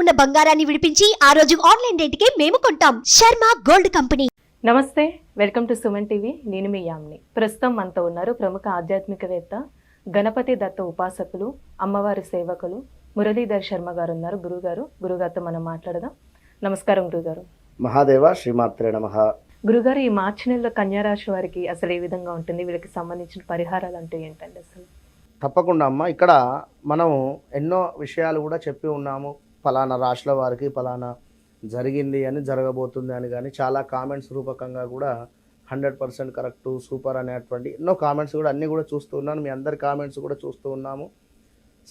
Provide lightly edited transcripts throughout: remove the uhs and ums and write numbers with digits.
ఉన్న బంగారాన్ని విడిపించి ఆ రోజు ఆన్లైన్ రేటుకే మేము కొంటాం. Sharma gold company. నమస్తే, వెల్కమ్ టు సుమన్ టీవీ. నేను మీ యామ్ని. ప్రస్తుతం మనతో ఉన్నారు ప్రముఖ ఆధ్యాత్మికవేత్త, గణపతి దత్త ఉపాసకులు, అమ్మవారి సేవకులు మురళీధర్ శర్మ గారు ఉన్నారు. గురుగారితో మనం మాట్లాడదాం. నమస్కారం గురుగారు. మహాదేవ శ్రీమాత్రే నమః. గురుగారు, ఈ మార్చి నెలలో కన్యారాశి వారికి అసలు ఏ విధంగా ఉంటుంది? వీళ్ళకి సంబంధించిన పరిహారాలు అంటే ఏంటండి అసలు? తప్పకుండా అమ్మ, ఇక్కడ మనం ఎన్నో విషయాలు కూడా చెప్పి ఉన్నాము. ఫలానా రాశుల వారికి ఫలానా జరిగింది అని, జరగబోతుంది అని, కానీ చాలా కామెంట్స్ రూపకంగా కూడా 100% కరెక్టు, సూపర్ అనేటువంటి ఎన్నో కామెంట్స్ కూడా అన్నీ కూడా చూస్తూ ఉన్నాను. మీ అందరి కామెంట్స్ కూడా చూస్తూ ఉన్నాము.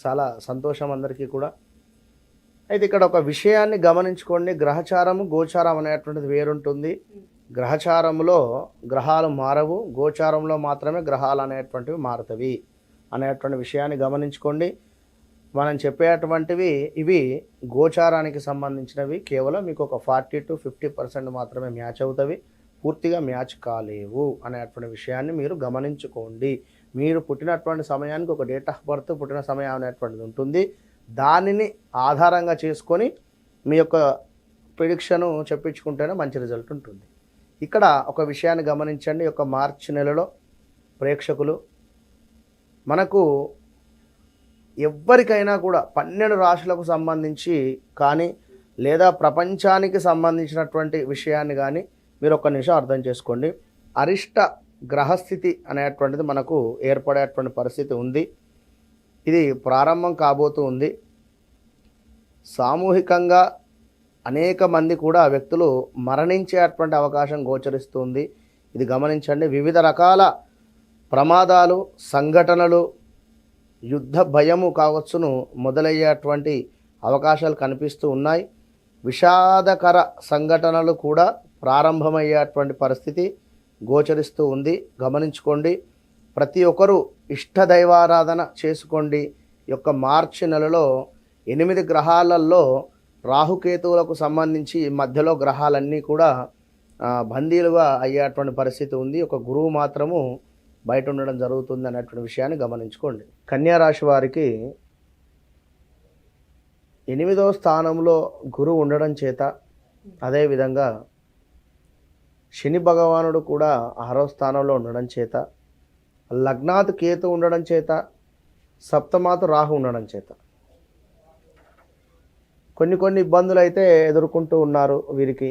చాలా సంతోషం అందరికీ కూడా. అయితే ఇక్కడ ఒక విషయాన్ని గమనించుకోండి. గ్రహచారము గోచారం అనేటువంటిది వేరుంటుంది. గ్రహచారంలో గ్రహాలు మారవు, గోచారంలో మాత్రమే గ్రహాలు అనేటువంటివి మారుతవి అనేటువంటి విషయాన్ని గమనించుకోండి. మనం చెప్పేటువంటివి ఇవి గోచారానికి సంబంధించినవి. కేవలం మీకు ఒక 40 to 50% మాత్రమే మ్యాచ్ అవుతవి, పూర్తిగా మ్యాచ్ కాలేవు అనేటువంటి విషయాన్ని మీరు గమనించుకోండి. మీరు పుట్టినటువంటి సమయానికి ఒక డేట్ ఆఫ్ బర్త్, పుట్టిన సమయం అనేటువంటిది ఉంటుంది. దానిని ఆధారంగా చేసుకొని మీ యొక్క ప్రిడిక్షను చెప్పించుకుంటేనే మంచి రిజల్ట్ ఉంటుంది. ఇక్కడ ఒక విషయాన్ని గమనించండి. ఒక మార్చి నెలలో ప్రేక్షకులు, మనకు ఎవ్వరికైనా కూడా 12 రాశులకు సంబంధించి కానీ, లేదా ప్రపంచానికి సంబంధించినటువంటి విషయాన్ని కానీ మీరు ఒక్క నిమిషం అర్థం చేసుకోండి. అరిష్ట గ్రహస్థితి అనేటువంటిది మనకు ఏర్పడేటువంటి పరిస్థితి ఉంది. ఇది ప్రారంభం కాబోతూ ఉంది. సామూహికంగా అనేక మంది కూడా వ్యక్తులు మరణించేటువంటి అవకాశం గోచరిస్తుంది. ఇది గమనించండి. వివిధ రకాల ప్రమాదాలు, సంఘటనలు, యుద్ధ భయము కావచ్చును మొదలయ్యేటువంటి అవకాశాలు కనిపిస్తూ ఉన్నాయి. విషాదకర సంఘటనలు కూడా ప్రారంభమయ్యేటువంటి పరిస్థితి గోచరిస్తూ ఉంది. గమనించుకోండి. ప్రతి ఒక్కరూ ఇష్టదైవారాధన చేసుకోండి. ఈ యొక్క మార్చి నెలలో 8 గ్రహాలలో రాహుకేతువులకు సంబంధించి మధ్యలో గ్రహాలన్నీ కూడా బందీలుగా అయ్యేటువంటి పరిస్థితి ఉంది. ఒక గురువు మాత్రము బయట ఉండడం జరుగుతుంది అనేటువంటి విషయాన్ని గమనించుకోండి. కన్యా రాశి వారికి 8వ స్థానంలో గురువు ఉండడం చేత, అదేవిధంగా శని భగవానుడు కూడా 6వ స్థానంలో ఉండడం చేత, లగ్నాత్ కేతు ఉండడం చేత, సప్తమాతు రాహు ఉండడం చేత కొన్ని ఇబ్బందులు అయితే ఎదుర్కొంటూ ఉన్నారు. వీరికి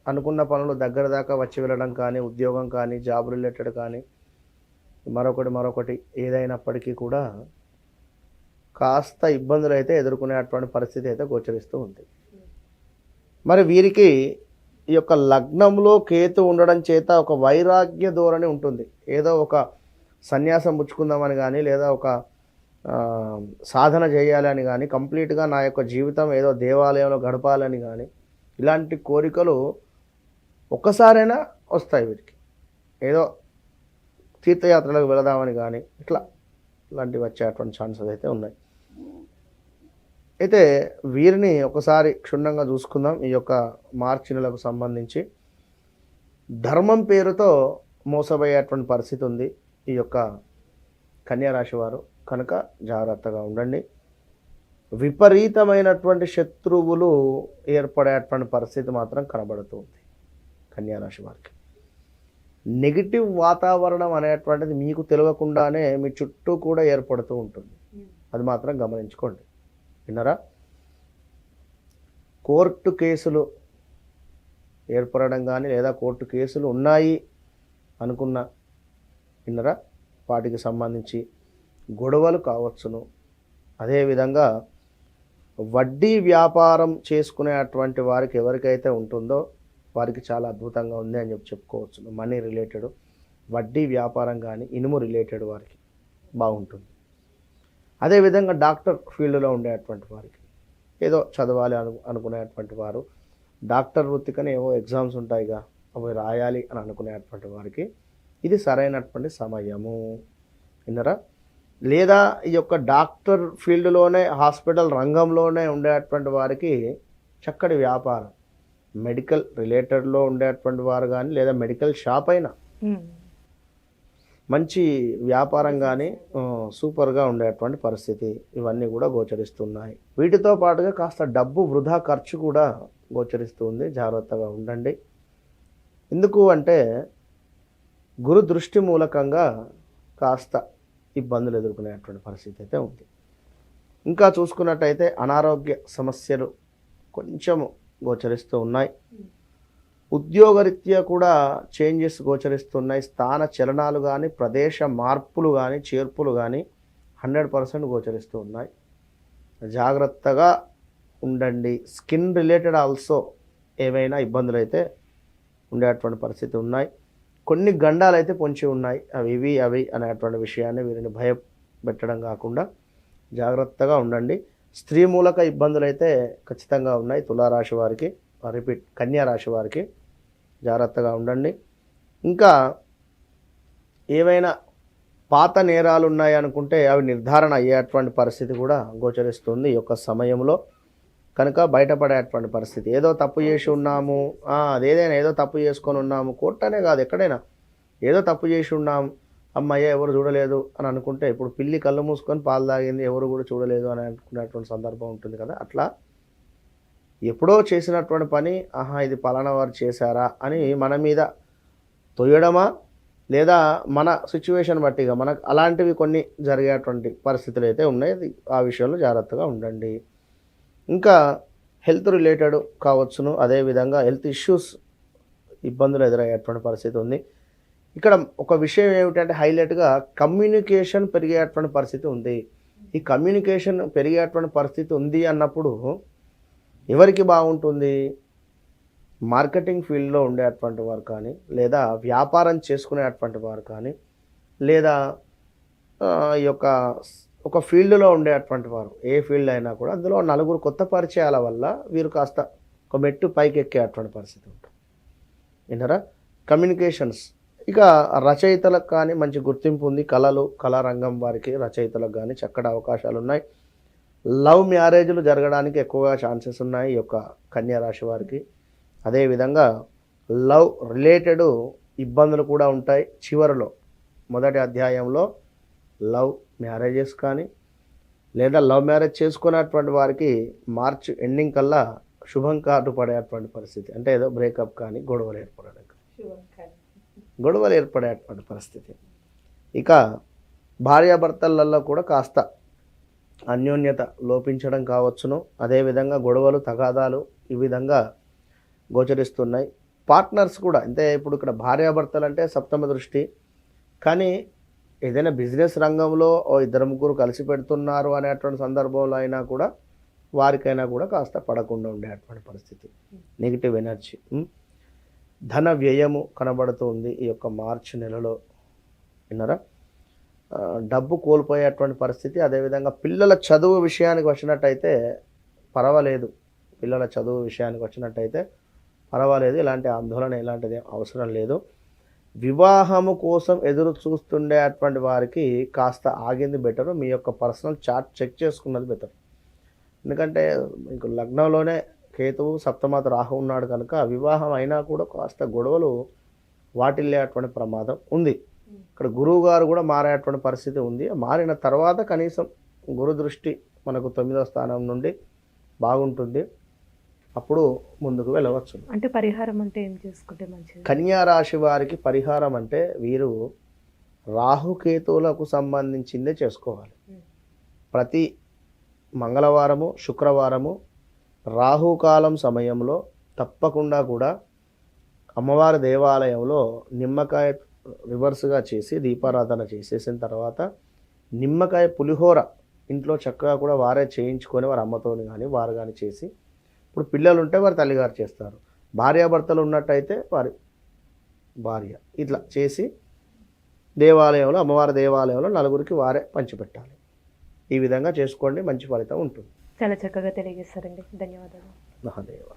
అనుకున్న పనులు దగ్గర దాకా వచ్చి వెళ్ళడం కానీ, ఉద్యోగం కానీ, జాబ్ రిలేటెడ్ కానీ, మరొకటి ఏదైనప్పటికీ కూడా కాస్త ఇబ్బందులు అయితే ఎదుర్కొనేటువంటి పరిస్థితి అయితే గోచరిస్తూ ఉంది. మరి వీరికి ఈ యొక్క లగ్నంలో కేతు ఉండడం చేత ఒక వైరాగ్య ధోరణి ఉంటుంది. ఏదో ఒక సన్యాసం పుచ్చుకుందామని కానీ, లేదా ఒక సాధన చేయాలని కానీ, కంప్లీట్గా నా యొక్క జీవితం ఏదో దేవాలయంలో గడపాలని కానీ, ఇలాంటి కోరికలు ఒక్కసారైనా వస్తాయి వీరికి. ఏదో తీర్థయాత్రలకు వెళదామని కానీ ఇలాంటివి వచ్చేటువంటి ఛాన్సెస్ అయితే ఉన్నాయి. అయితే వీరిని ఒకసారి క్షుణ్ణంగా చూసుకుందాం. ఈ యొక్క మార్చి నెలకు సంబంధించి ధర్మం పేరుతో మోసపోయేటువంటి పరిస్థితి ఉంది ఈ యొక్క కన్యారాశి వారు. కనుక జాగ్రత్తగా ఉండండి. విపరీతమైనటువంటి శత్రువులు ఏర్పడేటువంటి పరిస్థితి మాత్రం కనబడుతుంది కన్యారాశి వారికి. నెగిటివ్ వాతావరణం అనేటువంటిది మీకు తెలియకుండానే మీ చుట్టూ కూడా ఏర్పడుతూ ఉంటుంది. అది మాత్రం గమనించుకోండి. విన్నారా? కోర్టు కేసులు ఏర్పడడం కానీ, లేదా కోర్టు కేసులు ఉన్నాయి అనుకున్న, విన్నారా, వాటికి సంబంధించి గొడవలు కావచ్చును. అదేవిధంగా వడ్డీ వ్యాపారం చేసుకునేటువంటి వారికి ఎవరికైతే ఉంటుందో వారికి చాలా అద్భుతంగా ఉంది అని చెప్పుకోవచ్చు. మనీ రిలేటెడ్, వడ్డీ వ్యాపారం కానీ, ఇనుము రిలేటెడ్ వారికి బాగుంటుంది. అదేవిధంగా డాక్టర్ ఫీల్డ్లో ఉండేటువంటి వారికి, ఏదో చదవాలి అనుకునేటువంటి వారు, డాక్టర్ వృత్తికని ఏవో ఎగ్జామ్స్ ఉంటాయిగా అవి రాయాలి అని అనుకునేటువంటి వారికి ఇది సరైనటువంటి సమయము. విన్నరా? లేదా ఈ యొక్క డాక్టర్ ఫీల్డ్లోనే, హాస్పిటల్ రంగంలోనే ఉండేటువంటి వారికి చక్కటి వ్యాపారం, మెడికల్ రిలేటెడ్లో ఉండేటువంటి వారు కానీ, లేదా మెడికల్ షాప్ అయినా, మంచి వ్యాపారం కానీ సూపర్గా ఉండేటువంటి పరిస్థితి ఇవన్నీ కూడా గోచరిస్తున్నాయి. వీటితో పాటుగా కాస్త డబ్బు వృధా ఖర్చు కూడా గోచరిస్తుంది. జాగ్రత్తగా ఉండండి. ఎందుకు అంటే గురు దృష్టి మూలకంగా కాస్త ఇబ్బందులు ఎదుర్కొనేటువంటి పరిస్థితి అయితే ఉంది. ఇంకా చూసుకున్నట్టయితే అనారోగ్య సమస్యలు కొంచెము గోచరిస్తూ ఉన్నాయి. ఉద్యోగరీత్యా కూడా చేంజెస్ గోచరిస్తున్నాయి. స్థాన చలనాలు కానీ ప్రదేశ మార్పులు కానీ చేర్పులు కానీ 100% గోచరిస్తూ ఉన్నాయి. జాగ్రత్తగా ఉండండి. స్కిన్ రిలేటెడ్ ఆల్సో ఏవైనా ఇబ్బందులు అయితే ఉండేటువంటి పరిస్థితి ఉన్నాయి. కొన్ని గండాలు అయితే పొంచి ఉన్నాయి. అవి అనేటువంటి విషయాన్ని వీరిని భయపెట్టడం కాకుండా జాగ్రత్తగా ఉండండి. స్త్రీ మూలక ఇబ్బందులు అయితే ఖచ్చితంగా ఉన్నాయి. తులారాశి వారికి, కన్యా రాశి వారికి జాగ్రత్తగా ఉండండి. ఇంకా ఏవైనా పాత నేరాలు ఉన్నాయి అనుకుంటే అవి నిర్ధారణ అయ్యేటువంటి పరిస్థితి కూడా గోచరిస్తుంది ఈ యొక్క సమయంలో. కనుక బయటపడేటువంటి పరిస్థితి. ఏదో తప్పు చేసి ఉన్నాము, అదేదైనా ఏదో తప్పు చేసుకొని ఉన్నాము, కోర్టనే కాదు ఎక్కడైనా ఏదో తప్పు చేసి ఉన్నాము, అమ్మయ్య ఎవరు చూడలేదు అని అనుకుంటే, ఇప్పుడు పిల్లి కళ్ళు మూసుకొని పాలు తాగింది ఎవరు కూడా చూడలేదు అని అనుకునేటువంటి సందర్భం ఉంటుంది కదా. అట్లా ఎప్పుడో చేసినటువంటి పని ఇది పలానా వారు చేశారా అని మన మీద తొయ్యడమా, లేదా మన సిచ్యువేషన్ బట్టిగా మనకు అలాంటివి కొన్ని జరిగేటువంటి పరిస్థితులు అయితే ఉన్నాయి. ఆ విషయంలో జాగ్రత్తగా ఉండండి. ఇంకా హెల్త్ రిలేటెడ్ కావచ్చును, అదేవిధంగా హెల్త్ ఇష్యూస్ ఇబ్బందులు ఎదురయ్యేటువంటి పరిస్థితి ఉంది. ఇక్కడ ఒక విషయం ఏమిటంటే హైలైట్గా కమ్యూనికేషన్ పెరిగేటువంటి పరిస్థితి ఉంది. ఈ కమ్యూనికేషన్ పెరిగేటువంటి పరిస్థితి ఉంది అన్నప్పుడు ఎవరికి బాగుంటుంది? మార్కెటింగ్ ఫీల్డ్లో ఉండేటువంటి వారు కానీ, లేదా వ్యాపారం చేసుకునేటువంటి వారు కానీ, లేదా ఈ యొక్క ఒక ఫీల్డ్లో ఉండేటువంటి వారు, ఏ ఫీల్డ్ అయినా కూడా అందులో నలుగురు కొత్త పరిచయాల వల్ల వీరు కాస్త ఒక మెట్టు పైకి ఎక్కేటువంటి పరిస్థితి ఉంటుంది. విన్నారా? కమ్యూనికేషన్స్. ఇక రచయితలకు కానీ మంచి గుర్తింపు ఉంది. కళారంగం వారికి రచయితలకు కానీ చక్కటి అవకాశాలు ఉన్నాయి. లవ్ మ్యారేజ్లు జరగడానికి ఎక్కువగా ఛాన్సెస్ ఉన్నాయి ఈ యొక్క కన్యా రాశి వారికి. అదేవిధంగా లవ్ రిలేటెడ్ ఇబ్బందులు కూడా ఉంటాయి. చివరిలో మొదటి అధ్యాయంలో లవ్ మ్యారేజెస్ కానీ, లేదా లవ్ మ్యారేజ్ చేసుకున్నటువంటి వారికి మార్చ్ ఎండింగ్ కల్లా శుభం కార్డు పడేటువంటి పరిస్థితి. అంటే ఏదో బ్రేకప్ కానీ గొడవలు ఏర్పడేటువంటి పరిస్థితి. ఇక భార్యాభర్తలలో కూడా కాస్త అన్యోన్యత లోపించడం కావచ్చును. అదేవిధంగా గొడవలు తగాదాలు ఈ విధంగా గోచరిస్తున్నాయి. పార్ట్నర్స్ కూడా అంటే ఇప్పుడు ఇక్కడ భార్యాభర్తలు అంటే సప్తమ దృష్టి, కానీ ఏదైనా బిజినెస్ రంగంలో ఇద్దరు ముగ్గురు కలిసి పెడుతున్నారు అనేటువంటి సందర్భంలో అయినా కూడా వారికైనా కూడా కాస్త పడకుండా ఉండేటువంటి పరిస్థితి. నెగిటివ్ ఎనర్జీ, ధన వ్యయము కనబడుతుంది ఈ యొక్క మార్చి నెలలో. విన్నారా? డబ్బు కోల్పోయేటువంటి పరిస్థితి. అదేవిధంగా పిల్లల చదువు విషయానికి వచ్చినట్టయితే పర్వాలేదు. ఇలాంటి ఆందోళన ఇలాంటిది అవసరం లేదు. వివాహము కోసం ఎదురు చూస్తుండేటువంటి వారికి కాస్త ఆగింది బెటరు. మీ యొక్క పర్సనల్ చార్ట్ చెక్ చేసుకున్నది బెటర్. ఎందుకంటే మీకు లగ్నంలోనే కేతువు, సప్తమాత రాహు ఉన్నాడు కనుక వివాహం అయినా కూడా కాస్త గొడవలు వాటిల్లేటువంటి ప్రమాదం ఉంది. ఇక్కడ గురువు గారు కూడా మారేటువంటి పరిస్థితి ఉంది. మారిన తర్వాత కనీసం గురు దృష్టి మనకు 9వ స్థానం నుండి బాగుంటుంది. అప్పుడు ముందుకు వెళ్ళవచ్చు. అంటే పరిహారం అంటే ఏం చేసుకుంటే మంచిది? కన్యా రాశి వారికి పరిహారం అంటే వీరు రాహుకేతువులకు సంబంధించిందే చేసుకోవాలి. ప్రతి మంగళవారము, శుక్రవారము రాహుకాలం సమయంలో తప్పకుండా కూడా అమ్మవారి దేవాలయంలో నిమ్మకాయ రివర్స్గా చేసి దీపారాధన చేసేసిన తర్వాత నిమ్మకాయ పులిహోర ఇంట్లో చక్కగా కూడా వారే చేయించుకొని వారి అమ్మతోని కానీ వారు కానీ చేసి, ఇప్పుడు పిల్లలు ఉంటే వారి తల్లిగారు చేస్తారు, భార్యాభర్తలు ఉన్నట్టయితే వారి భార్య, ఇట్లా చేసి దేవాలయంలో, అమ్మవారి దేవాలయంలో నలుగురికి వారే పంచిపెట్టాలి. ఈ విధంగా చేసుకోండి, మంచి ఫలితం ఉంటుంది. చాలా చక్కగా తెలియజేస్తారండి. ధన్యవాదాలు. మహాదేవ.